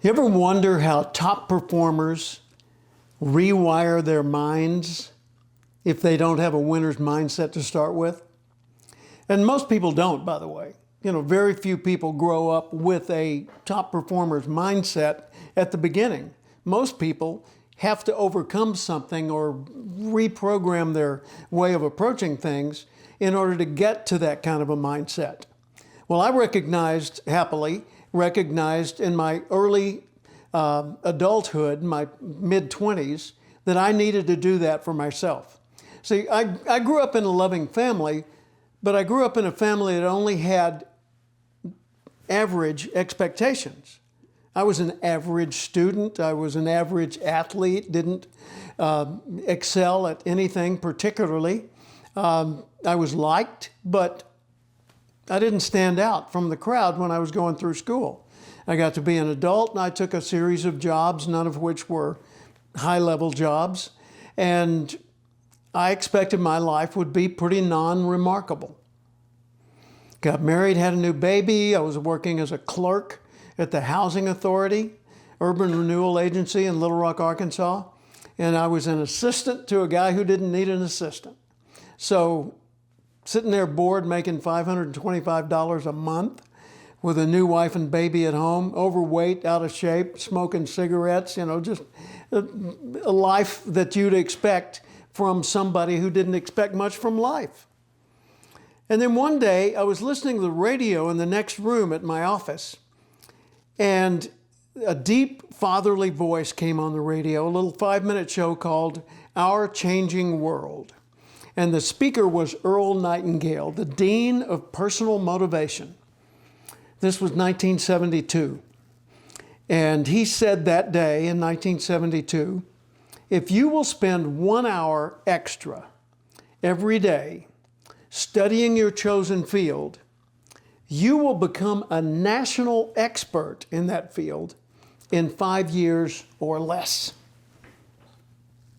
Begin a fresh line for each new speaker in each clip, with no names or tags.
You ever wonder how top performers rewire their minds if they don't have a winner's mindset to start with? And most people don't, by the way. Very few people grow up with a top performer's mindset at the beginning. Most people have to overcome something or reprogram their way of approaching things in order to get to that kind of a mindset. Well, I happily recognized in my early adulthood, my mid-20s, that I needed to do that for myself. See, I grew up in a loving family, but I grew up in a family that only had average expectations. I was an average student. I was an average athlete, didn't excel at anything particularly. I was liked, but I didn't stand out from the crowd when I was going through school. I got to be an adult and I took a series of jobs, none of which were high-level jobs. And I expected my life would be pretty non-remarkable. Got married, had a new baby. I was working as a clerk at the Housing Authority, Urban Renewal Agency in Little Rock, Arkansas. And I was an assistant to a guy who didn't need an assistant. So sitting there bored, making $525 a month with a new wife and baby at home, overweight, out of shape, smoking cigarettes, just a life that you'd expect from somebody who didn't expect much from life. And then one day I was listening to the radio in the next room at my office, and a deep fatherly voice came on the radio, a little 5-minute show called Our Changing World. And the speaker was Earl Nightingale, the Dean of Personal Motivation. This was 1972. And he said that day in 1972, if you will spend 1 hour extra every day studying your chosen field, you will become a national expert in that field in 5 years or less.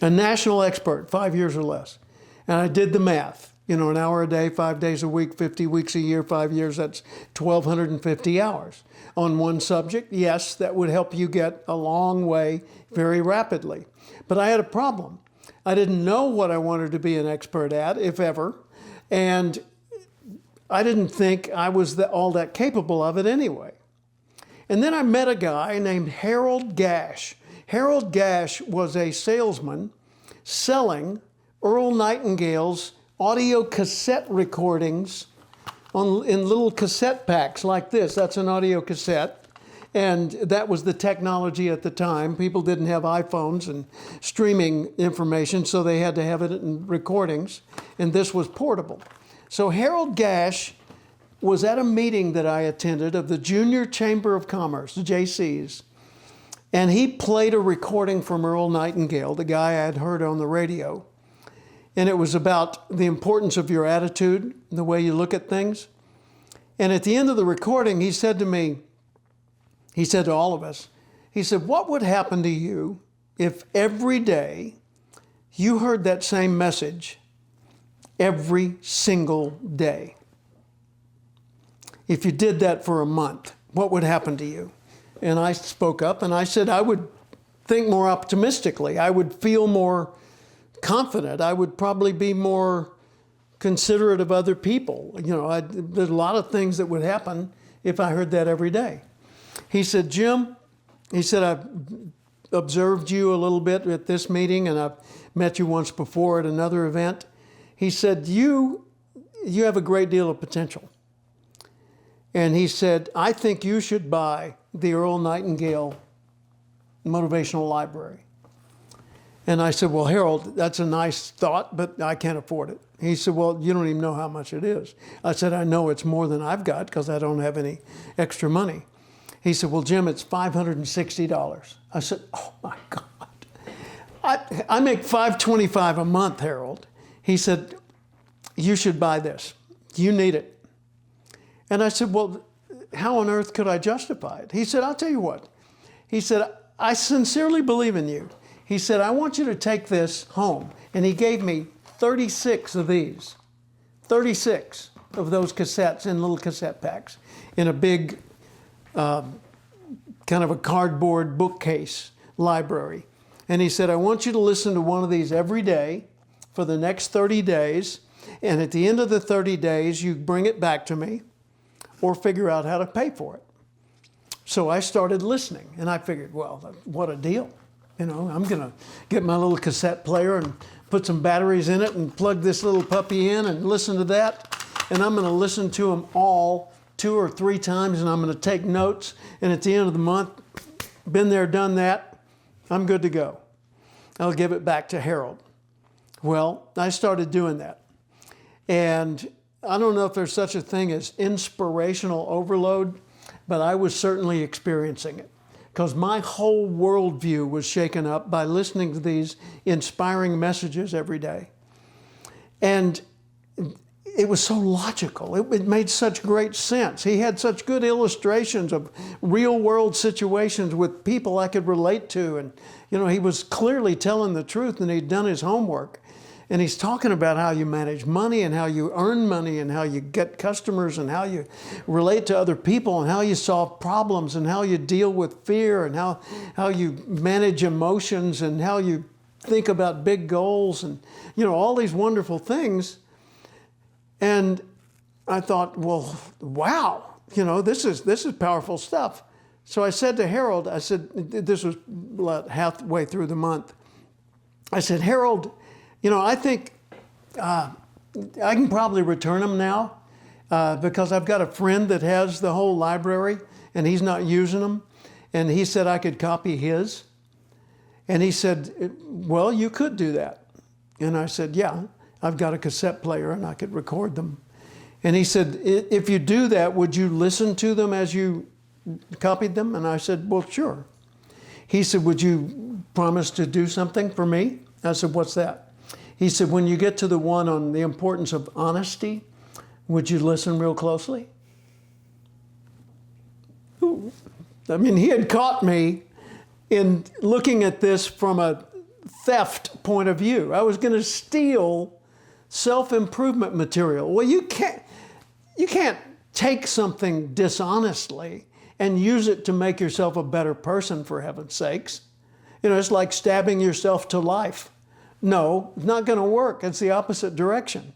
A national expert, 5 years or less. And I did the math. An hour a day, 5 days a week, 50 weeks a year, 5 years, that's 1,250 hours on one subject. Yes, that would help you get a long way very rapidly. But I had a problem. I didn't know what I wanted to be an expert at, if ever, and I didn't think I was all that capable of it anyway. And then I met a guy named Harold Gash. Harold Gash was a salesman selling Earl Nightingale's audio cassette recordings in little cassette packs like this. That's an audio cassette. And that was the technology at the time. People didn't have iPhones and streaming information, so they had to have it in recordings. And this was portable. So Harold Gash was at a meeting that I attended of the Junior Chamber of Commerce, the JCs. And he played a recording from Earl Nightingale, the guy I had heard on the radio. And it was about the importance of your attitude, the way you look at things. And at the end of the recording, he said to me, he said to all of us, he said, what would happen to you if every day you heard that same message every single day? If you did that for a month, what would happen to you? And I spoke up and I said, I would think more optimistically. I would feel more confident. I would probably be more considerate of other people. There's a lot of things that would happen if I heard that every day. He said, Jim, he said, I've observed you a little bit at this meeting and I've met you once before at another event. He said, you have a great deal of potential. And he said, I think you should buy the Earl Nightingale Motivational Library. And I said, well, Harold, that's a nice thought, but I can't afford it. He said, well, you don't even know how much it is. I said, I know it's more than I've got because I don't have any extra money. He said, well, Jim, it's $560. I said, oh my God. I make $525 a month, Harold. He said, you should buy this. You need it. And I said, well, how on earth could I justify it? He said, I'll tell you what. He said, I sincerely believe in you. He said, I want you to take this home. And he gave me 36 of these, 36 of those cassettes in little cassette packs in a big kind of a cardboard bookcase library. And he said, I want you to listen to one of these every day for the next 30 days. And at the end of the 30 days, you bring it back to me or figure out how to pay for it. So I started listening, and I figured, well, what a deal. You know, I'm going to get my little cassette player and put some batteries in it and plug this little puppy in and listen to that. And I'm going to listen to them all 2 or 3 times, and I'm going to take notes. And at the end of the month, been there, done that, I'm good to go. I'll give it back to Harold. Well, I started doing that. And I don't know if there's such a thing as inspirational overload, but I was certainly experiencing it because my whole worldview was shaken up by listening to these inspiring messages every day. And it was so logical. It made such great sense. He had such good illustrations of real world situations with people I could relate to. And, you know, he was clearly telling the truth and he'd done his homework. And he's talking about how you manage money and how you earn money and how you get customers and how you relate to other people and how you solve problems and how you deal with fear and how you manage emotions and how you think about big goals and, you know, all these wonderful things. And I thought, well, wow, you know, this is powerful stuff. So I said to Harold, I said, this was about halfway through the month. I said, Harold, you know, I think I can probably return them now because I've got a friend that has the whole library and he's not using them. And he said I could copy his. And he said, well, you could do that. And I said, yeah, I've got a cassette player and I could record them. And he said, if you do that, would you listen to them as you copied them? And I said, well, sure. He said, would you promise to do something for me? I said, what's that? He said, when you get to the one on the importance of honesty, would you listen real closely? Ooh. I mean, he had caught me in looking at this from a theft point of view. I was going to steal self-improvement material. Well, you can't take something dishonestly and use it to make yourself a better person, for heaven's sakes. You know, it's like stabbing yourself to life. No, it's not going to work. It's the opposite direction.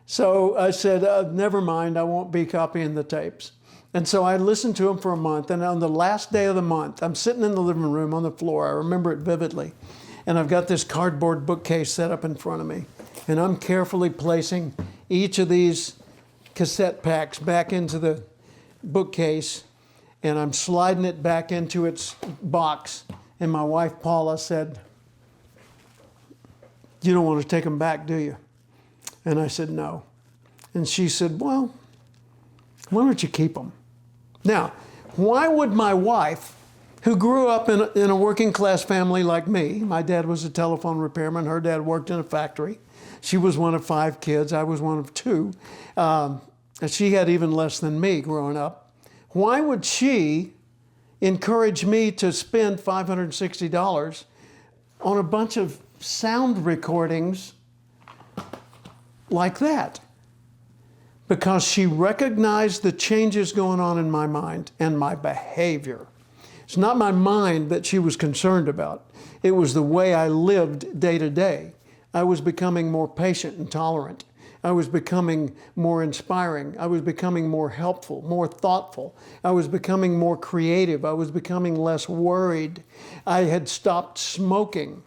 So I said, never mind, I won't be copying the tapes. And so I listened to them for a month. And on the last day of the month, I'm sitting in the living room on the floor. I remember it vividly. And I've got this cardboard bookcase set up in front of me. And I'm carefully placing each of these cassette packs back into the bookcase. And I'm sliding it back into its box. And my wife, Paula, said, you don't want to take them back, do you? And I said, no. And she said, well, why don't you keep them? Now, why would my wife, who grew up in a working class family like me, my dad was a telephone repairman, her dad worked in a factory. She was one of 5 kids, I was one of 2. And she had even less than me growing up. Why would she encourage me to spend $560 on a bunch of sound recordings like that? Because she recognized the changes going on in my mind and my behavior. It's not my mind that she was concerned about. It was the way I lived day to day. I was becoming more patient and tolerant. I was becoming more inspiring. I was becoming more helpful, more thoughtful. I was becoming more creative. I was becoming less worried. I had stopped smoking.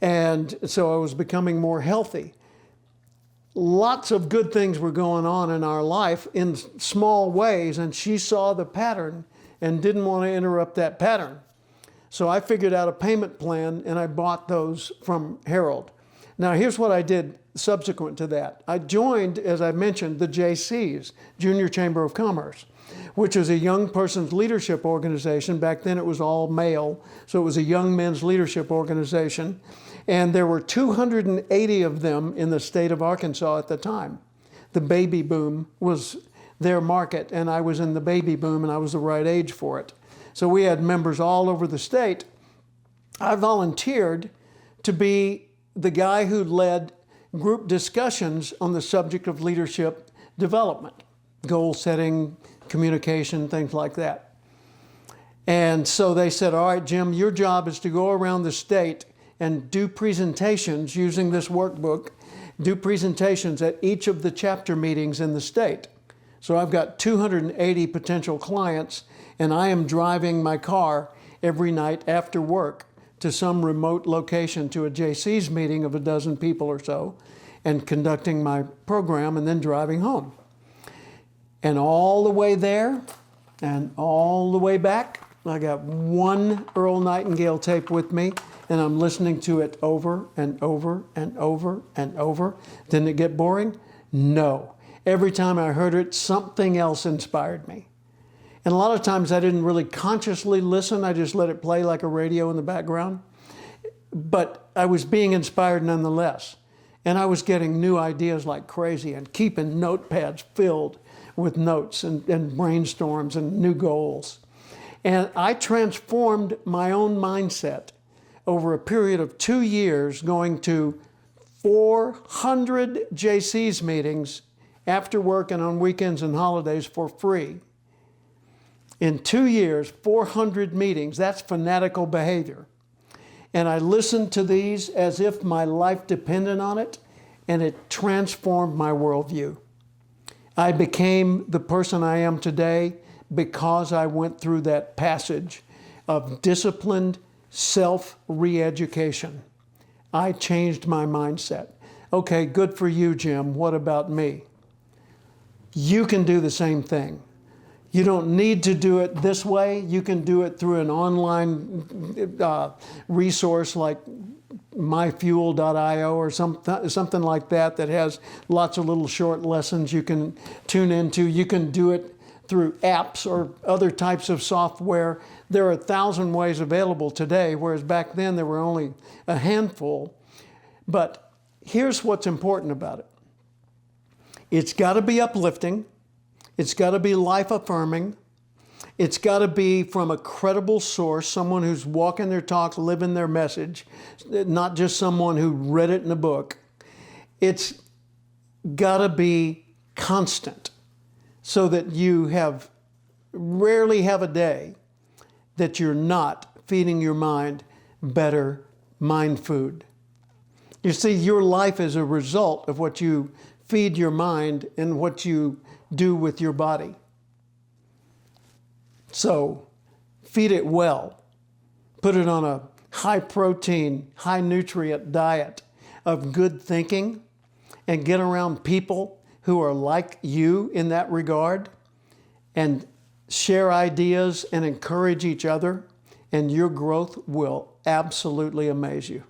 And so I was becoming more healthy. Lots of good things were going on in our life in small ways, and she saw the pattern and didn't want to interrupt that pattern. So I figured out a payment plan, and I bought those from Harold. Now, here's what I did subsequent to that. I joined, as I mentioned, the JCs, Junior Chamber of Commerce, which is a young person's leadership organization. Back then it was all male, so it was a young men's leadership organization. And there were 280 of them in the state of Arkansas at the time. The baby boom was their market, and I was in the baby boom, and I was the right age for it. So we had members all over the state. I volunteered to be the guy who led group discussions on the subject of leadership development, goal setting, communication, things like that. And so they said, all right, Jim, your job is to go around the state and do presentations using this workbook, do presentations at each of the chapter meetings in the state. So I've got 280 potential clients, and I am driving my car every night after work to some remote location to a JC's meeting of a dozen people or so, and conducting my program and then driving home. And all the way there and all the way back, I got one Earl Nightingale tape with me, and I'm listening to it over and over and over and over. Didn't it get boring? No. Every time I heard it, something else inspired me. And a lot of times I didn't really consciously listen. I just let it play like a radio in the background. But I was being inspired nonetheless. And I was getting new ideas like crazy and keeping notepads filled with notes and brainstorms and new goals. And I transformed my own mindset over a period of 2 years, going to 400 JC's meetings after work and on weekends and holidays for free. In 2 years, 400 meetings. That's fanatical behavior. And I listened to these as if my life depended on it, and it transformed my worldview. I became the person I am today because I went through that passage of disciplined self-re-education. I changed my mindset. Okay, good for you, Jim. What about me? You can do the same thing. You don't need to do it this way. You can do it through an online resource like myfuel.io or something like that has lots of little short lessons you can tune into. You can do it through apps or other types of software. There are 1,000 ways available today, whereas back then there were only a handful. But here's what's important about it. It's got to be uplifting. It's got to be life-affirming. It's got to be from a credible source, someone who's walking their talk, living their message, not just someone who read it in a book. It's got to be constant so that you rarely have a day that you're not feeding your mind better mind food. You see, your life is a result of what you feed your mind and what you do with your body. So feed it well. Put it on a high protein, high nutrient diet of good thinking, and get around people who are like you in that regard, and share ideas and encourage each other, and your growth will absolutely amaze you.